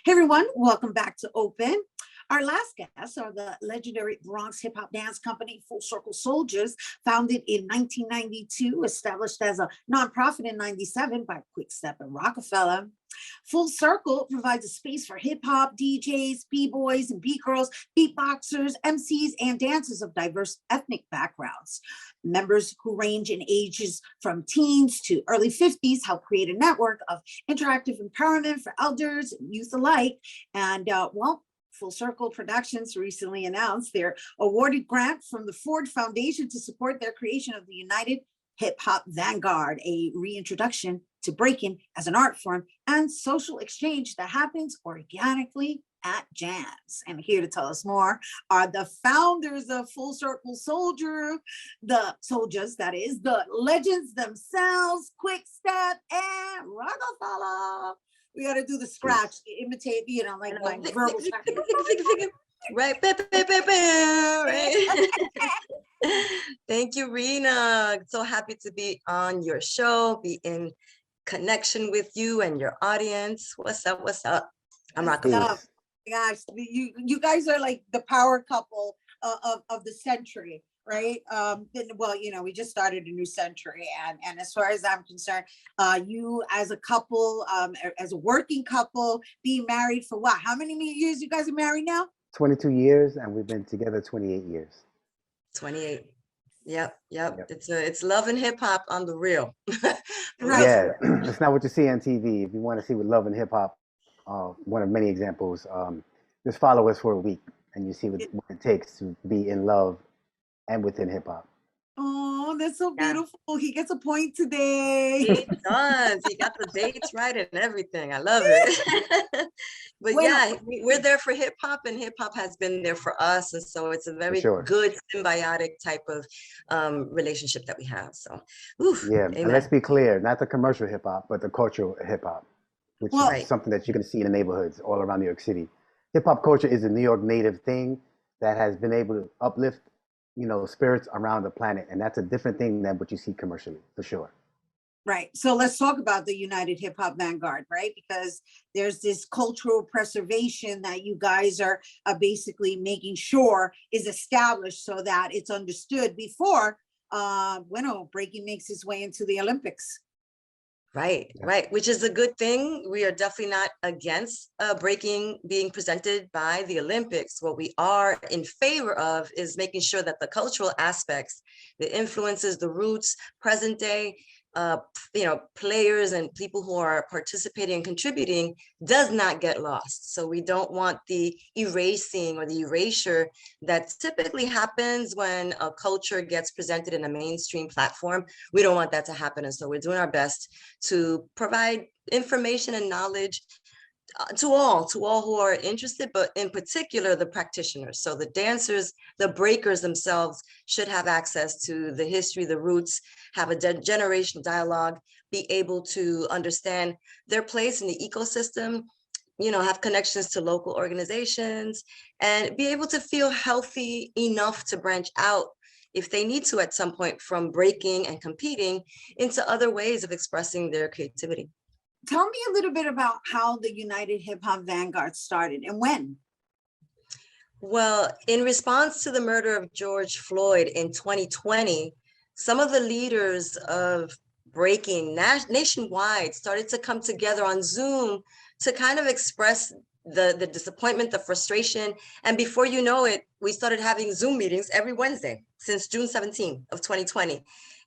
Hey everyone, welcome back to Open. Our last guests are the legendary Bronx hip hop dance company Full Circle Soldiers, founded in 1992, established as a nonprofit in 97 by Quick Step and Rockefeller. Full Circle provides a space for hip hop, DJs, b-boys and b-girls, beatboxers, MCs, and dancers of diverse ethnic backgrounds. Members who range in ages from teens to early 50s help create a network of interactive empowerment for elders and youth alike. And Full Circle Productions recently announced their awarded grant from the Ford Foundation to support their creation of the United Hip Hop Vanguard, a reintroduction to breaking as an art form and social exchange that happens organically at jams. And here to tell us more are the founders of Full Circle Soldier, the soldiers, that is, the legends themselves, Quick Step and Rockefeller. We got to do the scratch, imitate, like verbal scratch. Right. Thank you, Rena. So happy to be on your show, be in connection with you and your audience. What's up? What's up? I'm Rockefeller. Gosh, you guys are like the power couple of the century. Right. We just started a new century. And as far as I'm concerned, you as a couple, as a working couple, being married for what? How many years you guys are married now? 22 years, and we've been together 28 years. 28. Yep. It's love and hip hop on the real. Yeah, it's not what you see on TV. If you want to see what love and hip hop, one of many examples, just follow us for a week and you see what it takes to be in love and within hip hop. Oh, that's so beautiful. Yeah. He gets a point today. He does. He got the dates right and everything. I love it. But we're there for hip hop, and hip hop has been there for us. And so it's a very good symbiotic type of relationship that we have. So, and let's be clear, not the commercial hip hop, but the cultural hip hop, which is something that you're going to see in the neighborhoods all around New York City. Hip hop culture is a New York native thing that has been able to uplift spirits around the planet. And that's a different thing than what you see commercially, for sure. Right. So let's talk about the United Hip Hop Vanguard, right? Because there's this cultural preservation that you guys are basically making sure is established so that it's understood before, breaking makes its way into the Olympics. Right, which is a good thing. We are definitely not against breaking being presented by the Olympics. What we are in favor of is making sure that the cultural aspects, the influences, the roots, present day, players and people who are participating and contributing does not get lost. So we don't want the erasing or the erasure that typically happens when a culture gets presented in a mainstream platform. We don't want that to happen. And so we're doing our best to provide information and knowledge to all who are interested, but in particular, the practitioners. So the dancers, the breakers themselves should have access to the history, the roots, have a generational dialogue, be able to understand their place in the ecosystem, have connections to local organizations, and be able to feel healthy enough to branch out if they need to at some point from breaking and competing into other ways of expressing their creativity. Tell me a little bit about how the United Hip Hop Vanguard started and when. Well, in response to the murder of George Floyd in 2020, some of the leaders of breaking nationwide started to come together on Zoom to kind of express the disappointment, the frustration. And before you know it, we started having Zoom meetings every Wednesday since June 17th of 2020.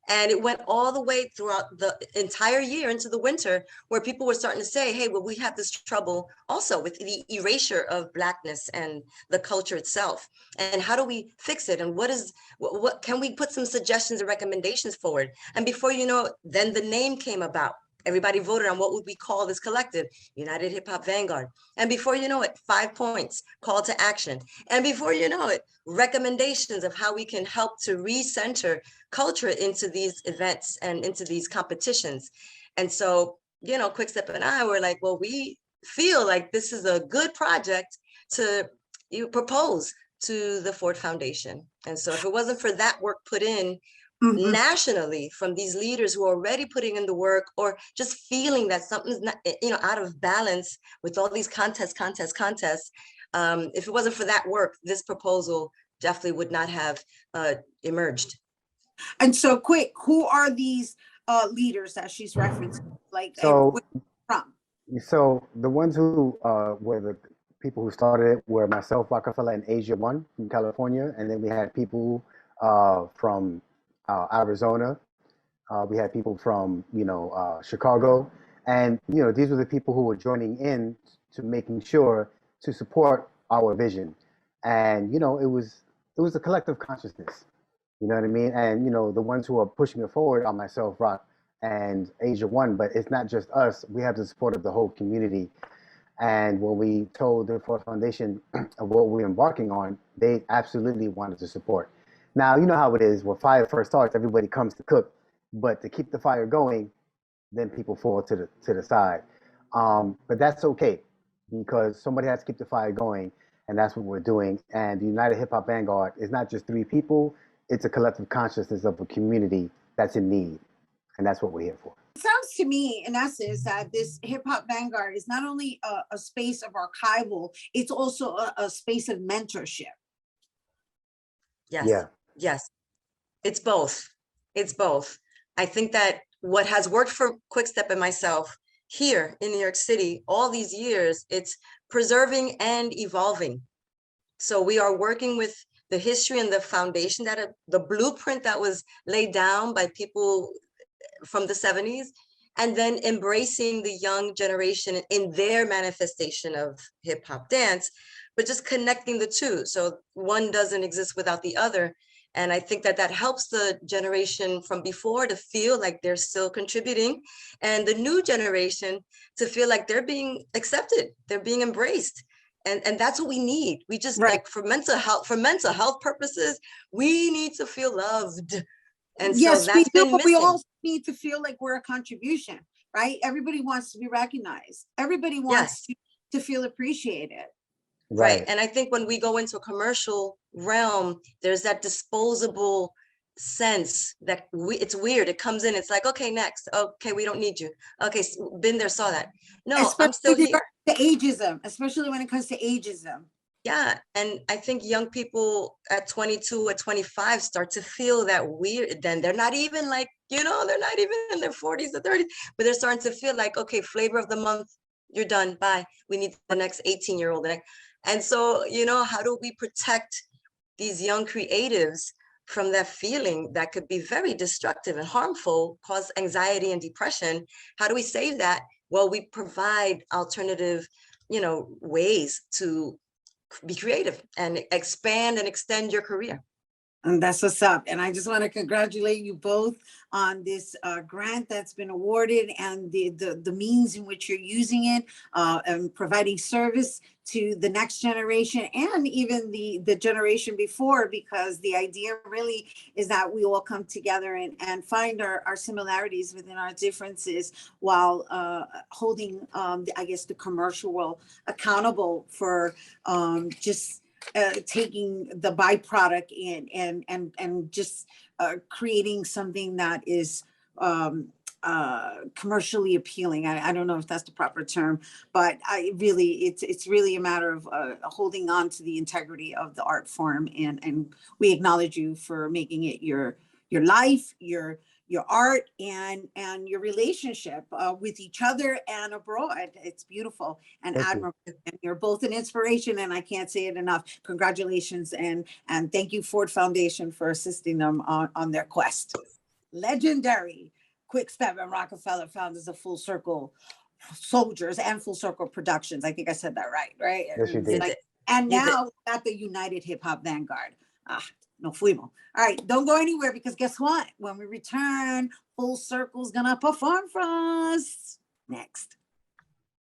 And it went all the way throughout the entire year into the winter, where people were starting to say, hey, well, we have this trouble also with the erasure of Blackness and the culture itself. And how do we fix it? And what can we put some suggestions and recommendations forward? And before you know it, then the name came about. Everybody voted on what would we call this collective, United Hip Hop Vanguard. And before you know it, 5 points, call to action. And before you know it, recommendations of how we can help to recenter culture into these events and into these competitions. And so, Quick Step and I were like, well, we feel like this is a good project to propose to the Ford Foundation. And so if it wasn't for that work put in, nationally from these leaders who are already putting in the work, or just feeling that something's not, out of balance with all these contests. If it wasn't for that work, this proposal definitely would not have emerged. And so quick, who are these leaders that she's referencing? Like, So, from? so the ones who were the people who started it were myself, Rockefeller, and Asia One from California. And then we had people from Arizona. We had people from, Chicago. And, these were the people who were joining in to making sure to support our vision. And, it was a collective consciousness. You know what I mean? And, the ones who are pushing it forward are myself, Rock, and Asia One. But it's not just us. We have the support of the whole community. And when we told the Ford Foundation of what we're embarking on, they absolutely wanted to support. Now, you know how it is. When fire first starts, everybody comes to cook. But to keep the fire going, then people fall to the side. But that's okay, because somebody has to keep the fire going, and that's what we're doing. And the United Hip Hop Vanguard is not just 3 people. It's a collective consciousness of a community that's in need. And that's what we're here for. It sounds to me, in essence, that this Hip Hop Vanguard is not only a space of archival, it's also a space of mentorship. Yes. Yeah. Yes. It's both. It's both. I think that what has worked for Quickstep and myself here in New York City all these years, it's preserving and evolving. So we are working with the history and the foundation, the blueprint that was laid down by people from the 70s, and then embracing the young generation in their manifestation of hip hop dance, but just connecting the two. So one doesn't exist without the other. And I think that that helps the generation from before to feel like they're still contributing, and the new generation to feel like they're being accepted, they're being embraced. And that's what we need. We just like for mental health purposes, we need to feel loved. And yes, so that's we do, been but we missing. also need to feel like we're a contribution, right? Everybody wants to be recognized. Everybody wants to feel appreciated. Right. And I think when we go into a commercial realm, there's that disposable sense that it's weird. It comes in, it's like, okay, next. Okay, we don't need you. Okay, been there, saw that. No, especially I'm still here. To ageism, especially when it comes to ageism. Yeah. And I think young people at 22 or 25 start to feel that weird. Then they're not even like, they're not even in their 40s or 30s, but they're starting to feel like, okay, flavor of the month, you're done. Bye. We need the next 18-year-old. And so, how do we protect these young creatives from that feeling that could be very destructive and harmful, cause anxiety and depression? How do we save that? Well, we provide alternative, ways to be creative and expand and extend your career. And that's what's up. And I just want to congratulate you both on this grant that's been awarded, and the means in which you're using it and providing service to the next generation and even the generation before, because the idea really is that we all come together and find our similarities within our differences, while holding, I guess, the commercial world accountable for just taking the byproduct and just creating something that is commercially appealing. I don't know if that's the proper term, but it's really a matter of holding on to the integrity of the art form, and we acknowledge you for making it your life, your art, and your relationship with each other and abroad. It's beautiful and admirable. And you're both an inspiration, and I can't say it enough. Congratulations, and thank you, Ford Foundation, for assisting them on their quest. Legendary Quickstep and Rockefeller, founders of Full Circle Soldiers and Full Circle Productions. I think I said that right? Yes, you did. And now at the United Hip Hop Vanguard. No fuimos. All right, don't go anywhere, because guess what? When we return, Full Circle's gonna perform for us next.